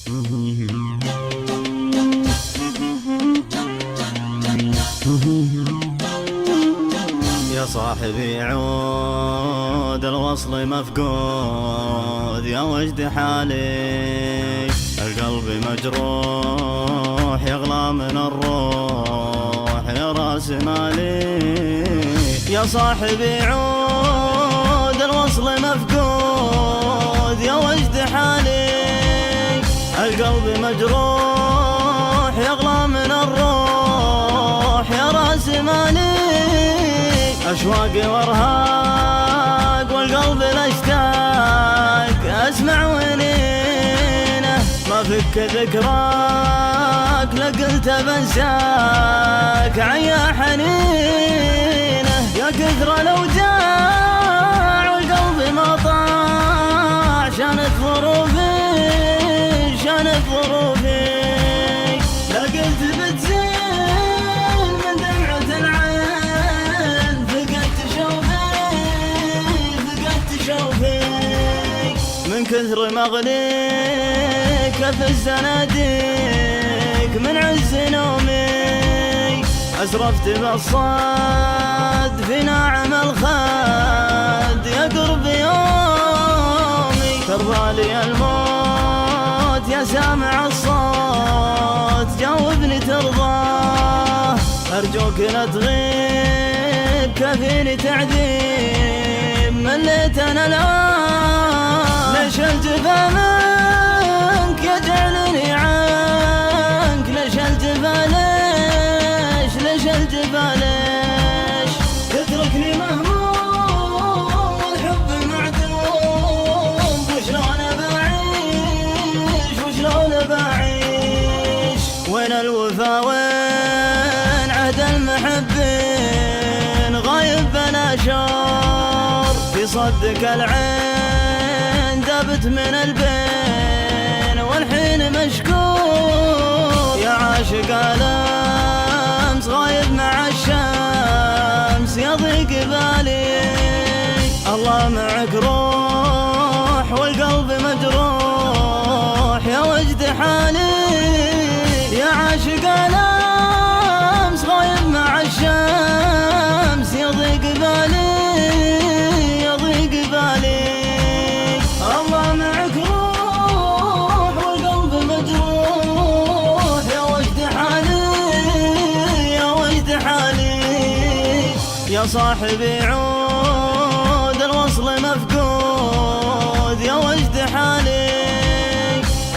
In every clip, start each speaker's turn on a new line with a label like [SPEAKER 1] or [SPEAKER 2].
[SPEAKER 1] يا صاحبي عود الوصل مفقود، يا وجد حالي القلب مجروح يغلى من الروح يا راس مالي. يا صاحبي عود الوصل مفقود، يا وجد حالي القلب مجروح يغلى من الروح يا راس مالي. أشواقي وارهاق والقلب الاشتاق اسمع ونينه، ما فك ذكراك لقلت بنساك عيا حنينه. يا كثر الاوجاع والقلب ما طاع، شانت ظروفي شانت ظروفي، لا قلت بتزين من دمعة العين، فقدت شوفي من كثر مغليك في الزناديق من عز نومي. أسرفت بالصد في ناعم الخد يا قرب يومي. ترضى لي الموت يا سامع الصوت، جاوبني ترضاه أرجوك لا تغيب كفيني تعذيب مليت أنا الآن. ليش الجفا منك يجعلني عنك، ليش الجفا ليش الجفا ليش تتركني مهموم والحب معدوم. وشلون وشلون بعيش وين الوفا وين عهد المحبين، غايب بلا شور في صدك العين دابت من البين والحين مشكور. يا عاشق الامس غايب مع الشمس يضيق بالي، الله معك روح والقلب مجروح يا وجد حالي. يا عاشق الامس غايب مع الشمس يضيق بالي يضيق بالي، الله معك روح والقلب مجروح يا وجد حالي يا وجد حالي. يا صاحبي عود الوصل مفقود، يا وجد حالي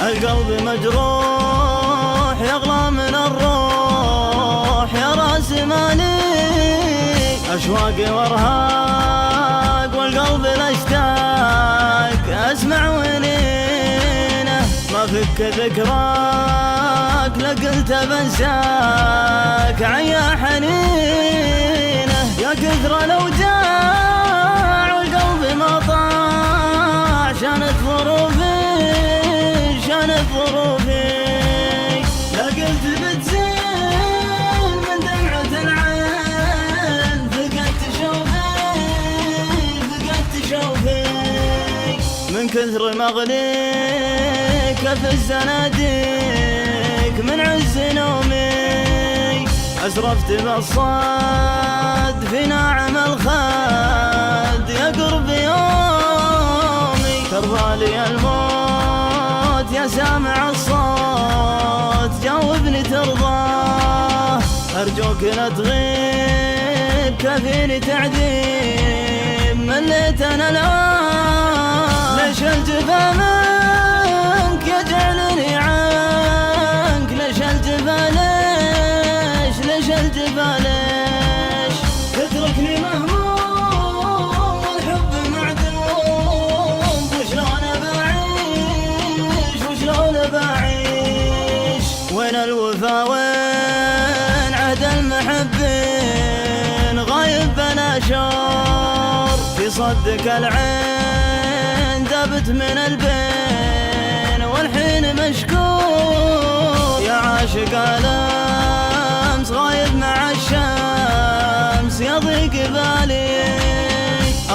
[SPEAKER 1] القلب مجروح يغلى من الروح يا راس مالي. أشواقي وارهاق والقلب الاشتاق اسمع ونينه، ما فك ذكراك لقلت بنساك عيا حنينه. يا كثر الاوجاع والقلب ما طاع، شانت ظروفي شانت ظروفي، لا قلت بتزين من دمعة العين، فقدت شوفي من كثر مغليك في الزناديق من عز نومي. أسرفت بالصد في ناعم الخد يا قرب يومي. ترضى لي الموت يا سامع الصوت، جاوبني ترضاه أرجوك لا تغيب كفيني تعذيب مليت أنا الآن. ليش الجفا منك يجعلني عنك، ليش الجفا ليش الجفا ليش تتركني مهموم والحب معدوم. وشلون بعيش وين الوفا وين عهد المحبين، غايب بلا شور في صدك العين دابت من البين والحين مشكور. يا عاشق الامس غايب مع الشمس يضيق بالي،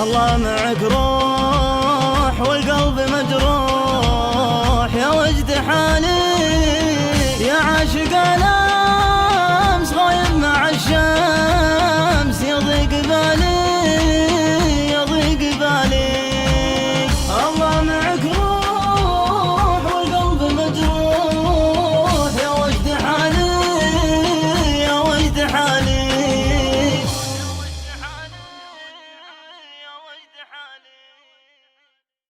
[SPEAKER 1] الله معك روح والقلب مجروح يا وجد حالي